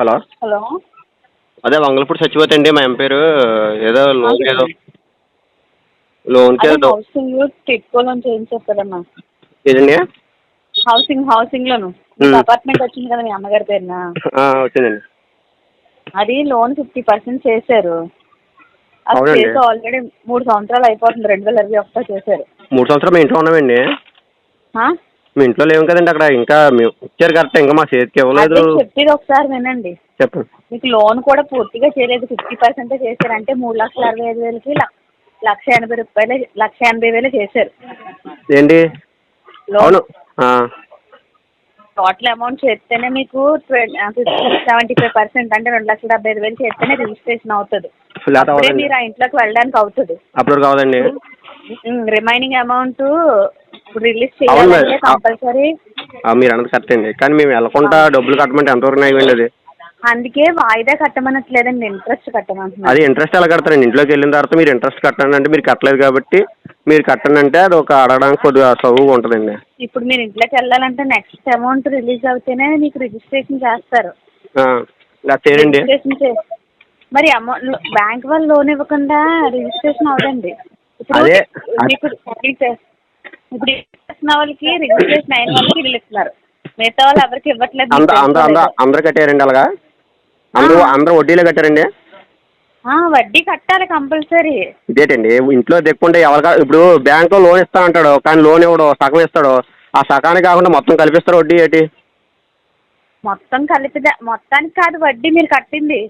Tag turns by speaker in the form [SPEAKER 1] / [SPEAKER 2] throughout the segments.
[SPEAKER 1] Hello.
[SPEAKER 2] Hello.
[SPEAKER 1] అదే వంగలపూడి సత్యవతి అండి. మా పేరు ఏదో లోన్ ఏదో
[SPEAKER 2] అదే హౌసింగ్ టిట్కో లోన్ చేయించారు కదమ్మా.
[SPEAKER 1] ఏదండి?
[SPEAKER 2] హౌసింగ్ లోను అపార్ట్మెంట్ వచ్చింది కదా మీ అమ్మగారి పేరున.
[SPEAKER 1] వచ్చిందండి.
[SPEAKER 2] అది లోన్ 50% చేశారు. అది చేసి ఆల్రెడీ 3 సంవత్సరాలు అయిపోతుంది. 2021 చేశారు.
[SPEAKER 1] 3 సంవత్సరాలు మీ ఇంట్లో ఉన్నామండి. మీ ఇంట్లో లేవు కదండి. అక్కడ ఇంకా ఇచ్చారు కరెక్ట్, ఇంకా మా చేతికి ఇవ్వలేదు.
[SPEAKER 2] చెప్పేది ఒకసారి వినండి.
[SPEAKER 1] చెప్పండి.
[SPEAKER 2] మీకు లోన్ కూడా పూర్తిగా చేయలేదు, 50% చేశారంటే 3,65,000కి 1,80,000 చేశారు.
[SPEAKER 1] ఏంటి? అవును.
[SPEAKER 2] టోటల్ అమౌంట్ చేస్తేనే మీకు 75% అంటే 2,75,000 చేస్తేనే రిజిస్ట్రేషన్ అవుతుంది. అప్పుడే మీరు ఆ ఇంట్లోకి వెళ్ళడానికి అవుతుంది.
[SPEAKER 1] అప్పుడు కావదండి.
[SPEAKER 2] రిమైనింగ్ అమౌంట్ రిలీజ్ చేయాలంటే కంపల్సరీ.
[SPEAKER 1] మీరు అన్నది కరెక్ట్ అండి, కానీ మేము వెళ్ళకుండా డబ్బులు కట్టమంటే ఎంతవరకు అయ్యండి? అది
[SPEAKER 2] అందుకే వాయిదా కట్టమనట్లేదండి, ఇంట్రెస్ట్ కట్టమంటున్నారు.
[SPEAKER 1] అది ఇంట్రెస్ట్ ఎలా కడతారండి? ఇంట్లోకి వెళ్ళిన తర్వాత మీరు ఇంట్రెస్ట్ కట్టండి అంటే మీరు కట్టలేదు కాబట్టి మీరు కట్టండి అంటే అది ఒక అడగడానికి కొద్దిగా సౌగా ఉంటుందండి.
[SPEAKER 2] ఇప్పుడు మీరు ఇంట్లోకి వెళ్ళాలంటే నెక్స్ట్ అమౌంట్ రిలీజ్ అవుతేనే మీకు రిజిస్ట్రేషన్ చేస్తారు. మరి అమౌంట్ బ్యాంక్ వాళ్ళు లోన్ ఇవ్వకుండా రిజిస్ట్రేషన్ అవ్వదండి. ఇప్పుడు మీకు ఇప్పుడు ఇస్తున్న వాళ్ళకి రిజిస్ట్రేషన్ అయిన వాళ్ళకి వీళ్ళు ఇస్తున్నారు, మిగతా వాళ్ళు ఎవరికి ఇవ్వట్లేదు.
[SPEAKER 1] అందరూ కట్టారండి అలాగా? అందరూ వడ్డీలో కట్టారండి?
[SPEAKER 2] వడ్డీ కట్టాలి కంపల్సరీ.
[SPEAKER 1] ఇదేంటండి ఇంట్లో తెక్కుంటే ఎవరికా? ఇప్పుడు బ్యాంకులో లోన్ ఇస్తానంటాడు, కానీ లోన్ ఇవ్వడు, సగం ఇస్తాడు. ఆ సగానికి కాకుండా మొత్తం కలిపిస్తారు వడ్డీ ఏంటి?
[SPEAKER 2] మొత్తానికి కాదు వడ్డీ మీరు కట్టింది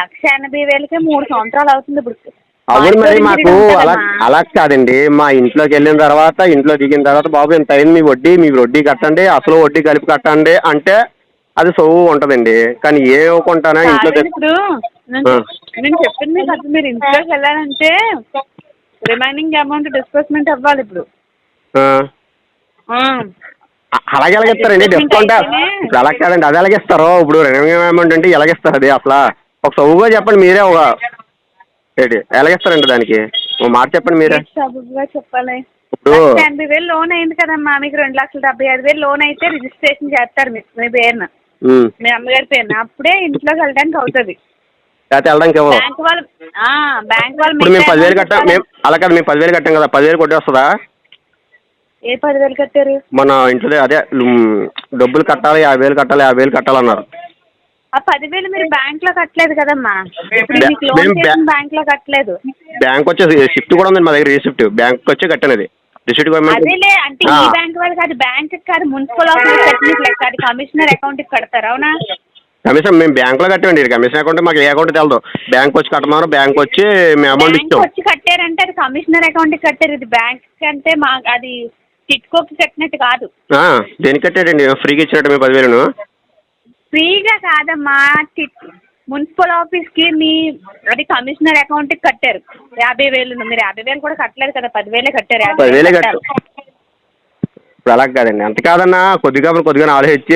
[SPEAKER 2] 1,80,000కే 3 సంవత్సరాలు అవుతుంది. ఇప్పుడు
[SPEAKER 1] అవును, మరి మాకు అలా కాదండి. మా ఇంట్లోకి వెళ్ళిన తర్వాత, ఇంట్లో దిగిన తర్వాత బాబు ఇంత అయింది మీ వడ్డీ కట్టండి, అసలు వడ్డీ కలిపి కట్టండి అంటే అది సొవ్వు ఉంటుందండి. కానీ ఏ ఇవ్వకుండానే ఇంట్లో
[SPEAKER 2] ఇప్పుడు నేను చెప్పింది కదా, మీరు ఇంట్లోకి వెళ్ళాలంటే రిమైనింగ్ అమౌంట్ డిస్బర్స్మెంట్ అవ్వాలి. ఇప్పుడు
[SPEAKER 1] అలాగే ఎలాగిస్తారండి? డిస్కౌంట్ ఇప్పుడు అలా కాదండి, అది ఎలాగిస్తారు? ఇప్పుడు రిమైనింగ్ అమౌంట్ అంటే ఎలాగిస్తారు? అది అసలు ఒక సొవ్వుగా చెప్పండి మీరే. ఏంటి ఎలాగిస్తారండి దానికి? ఒక మాట చెప్పండి మీరే.
[SPEAKER 2] సబుగా చెప్పాలి. ఇప్పుడు 1,80,000 లోన్ అయింది కదమ్మా, మీకు 2,75,000 లోన్ అయితే రిజిస్ట్రేషన్ చేస్తారు మీ పేరున, మీ అమ్మగారి పేరున. అప్పుడే ఇంట్లోకి వెళ్ళడానికి అవుతుంది.
[SPEAKER 1] వెళ్ళడానికి
[SPEAKER 2] బ్యాంక్ వాళ్ళు
[SPEAKER 1] ఇప్పుడు మేము 10,000 కట్టాం. అలా కాదు, మేము 10,000 కట్టాం కదా, 10,000 కొట్టి వస్తుందా?
[SPEAKER 2] ఏ 10,000 కట్టారు?
[SPEAKER 1] మన ఇంట్లో అదే డబ్బులు కట్టాలి, 50,000 కట్టాలి, 50,000 కట్టాలన్నారు.
[SPEAKER 2] ఆ 10,000 మీరు బ్యాంక్ లో కట్టలేదు కదమ్మా. బ్యాంక్ లో కట్టలేదు.
[SPEAKER 1] బ్యాంక్ వచ్చేసి షిఫ్ట్ కూడా ఉంది మా దగ్గర. రిసిప్ట్ బ్యాంక్ వచ్చి కట్టాను. అది రిసిప్ట్.
[SPEAKER 2] అదేలే, అంటే ఈ బ్యాంక్ వాళ్ళు కాదు, బ్యాంక్ కాదు, మున్సిపల్ ఆఫీస్ కట్టినట్టు కమిషనర్ అకౌంట్ కి కడతారు. అవునా?
[SPEAKER 1] కమిషన్ మేము బ్యాంక్ లో కట్టామండి. కమిషన్ అకౌంట్ మాకు ఏ అకౌంట్ తెలదు. బ్యాంక్ వచ్చి కట్టమన్నారు, బ్యాంక్ వచ్చి మేము అమౌంట్ ఇచ్చాం.
[SPEAKER 2] వచ్చి కట్టారంటే అది కమిషనర్ అకౌంట్ కి కట్టారు. ఇది బ్యాంక్ అంటే అది టిట్కోకి కట్టినట్టు కాదు.
[SPEAKER 1] దేనికి కట్టాడండి? ఫ్రీగా ఇచ్చినట్టు మీ 10,000?
[SPEAKER 2] ఫ్రీగా కాదమ్మా, మున్సిపల్ ఆఫీస్ కి మీ అది కమిషనర్ అకౌంట్ కి కట్టారు 50,000. మీరు 50,000 కూడా కట్టలేదు కదా, 10,000 కట్టారు.
[SPEAKER 1] 10,000 కట్టారు. ఇప్పుడు అలా కాదండి, అంత కాదన్నా. కొద్దిగా ఆలోచించి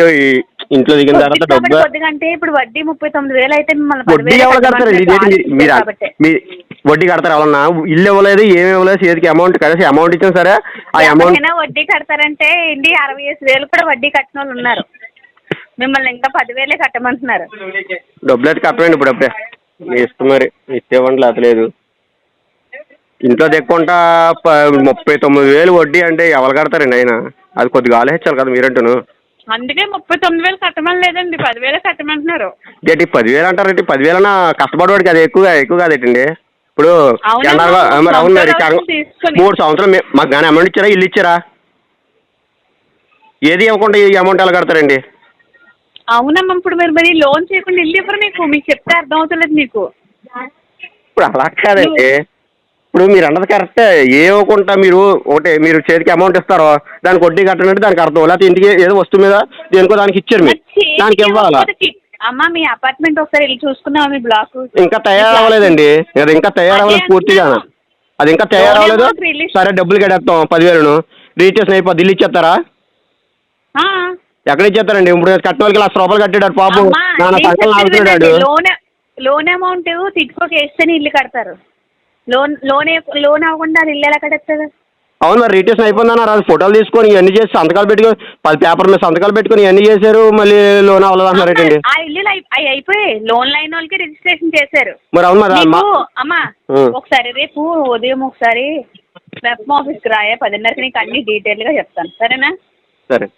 [SPEAKER 1] ఇంట్లో దిగిన తర్వాత డబ్బు
[SPEAKER 2] కొద్దిగా అంటే ఇప్పుడు వడ్డీ 39,000 అయితే
[SPEAKER 1] వడ్డీ ఎవరు కడతారండి? మీరు వడ్డీ కడతారు ఎవరన్నా? ఇల్లు ఇవ్వలేదు, ఏమి ఇవ్వలేదు, చేతికి అమౌంట్ కలిసి అమౌంట్ ఇచ్చాం సరే. ఆ అమౌంట్
[SPEAKER 2] వడ్డీ కడతారంటే 65,000 కూడా వడ్డీ కట్టిన వాళ్ళు ఉన్నారు. మిమ్మల్ని ఇంకా 10,000 కట్టమంటున్నారు.
[SPEAKER 1] డబ్బులు అయితే కట్టమండి. ఇప్పుడు అప్పుడే మీ ఇష్టం, మరి ఇచ్చేవ్వండి లేదు. ఇంట్లో తెక్కుంటా 39,000 వడ్డీ అంటే ఎవరు కడతారండి? అయినా అది కొద్దిగా ఆలోచించాలి కదా మీరంటూను.
[SPEAKER 2] అందుకే 39,000 కట్టమని లేదండి, 10,000 కట్టమంటున్నారు.
[SPEAKER 1] ఏంటి 10,000 అంటారండి? 10,000 కష్టపడవాడికి అది ఎక్కువ కాదేటండి? ఇప్పుడు మరి అవును, మరి 3 సంవత్సరాలు మాకు కానీ అమౌంట్ ఇచ్చారా? ఇల్లు ఇచ్చారా? ఏది ఇవ్వకుండా ఈ అమౌంట్ ఎలా కడతారండి?
[SPEAKER 2] అవునమ్మా, ఇప్పుడు మరి లోన్ చేయకుండా ఇల్లు ఇవ్వరు మీకు చెప్తే అర్థం అవుతలేదు మీకు.
[SPEAKER 1] ఇప్పుడు అలా కాదండి. ఇప్పుడు మీరు అన్నది కరెక్టే. ఏ ఇవ్వకుండా మీరు చేతికి అమౌంట్ ఇస్తారో దానికి వడ్డీ కట్టనంటే దానికి అర్థం. లేకపోతే ఇంటికి ఏదో వస్తువు మీద దేనికో దానికి ఇచ్చారు, మీరు దానికి ఇవ్వాలా?
[SPEAKER 2] అమ్మా, మీ అపార్ట్మెంట్ ఒకసారి వెళ్ళి చూసుకున్నావా? మీ బ్లాక్
[SPEAKER 1] ఇంకా తయారవ్వలేదండి. అది ఇంకా తయారవ్వలేదు పూర్తిగా. అది ఇంకా తయారవ్వలేదు. సరే డబ్బులు కట్టేస్తాం 10,000 రిజిస్ట్రేషన్ అయిపోద్ది. ఇల్లు ఇచ్చేస్తారా? ఎక్కడ ఇచ్చేస్తారండి? ఇప్పుడు కట్టిన వాళ్ళకి ₹1,00,000 కట్టాడు పాపం.
[SPEAKER 2] లోన్ అమౌంట్ టిట్కోకి వేస్తేనే ఇల్లు కడతారు. లోన్ అవ్వకుండా అది ఇల్లు ఎలా కట్టేస్తుంది?
[SPEAKER 1] అవును మరి రిజిస్ట్రేషన్ అయిపోయిందన్నారు, అది ఫోటోలు తీసుకొని ఇవన్నీ చేసి సంతకాలు పెట్టుకొని 10 పేపర్ మీద సంతకాలు పెట్టుకొని ఇవన్నీ చేశారు, మళ్ళీ లోన్ అవ్వలేదు అంటున్నారు ఏంటండి?
[SPEAKER 2] ఆ ఇల్లు అవి అయిపోయాయి, లోన్ లైన్ వాళ్ళకి రిజిస్ట్రేషన్ చేశారు.
[SPEAKER 1] మరి అవును మరి
[SPEAKER 2] అమ్మా ఒకసారి రేపు ఉదయం ఒకసారి వెబ్ ఆఫీస్కి రాయా 10:30కి నీకు అన్ని డీటెయిల్గా చెప్తాను, సరేనా?
[SPEAKER 1] సరే.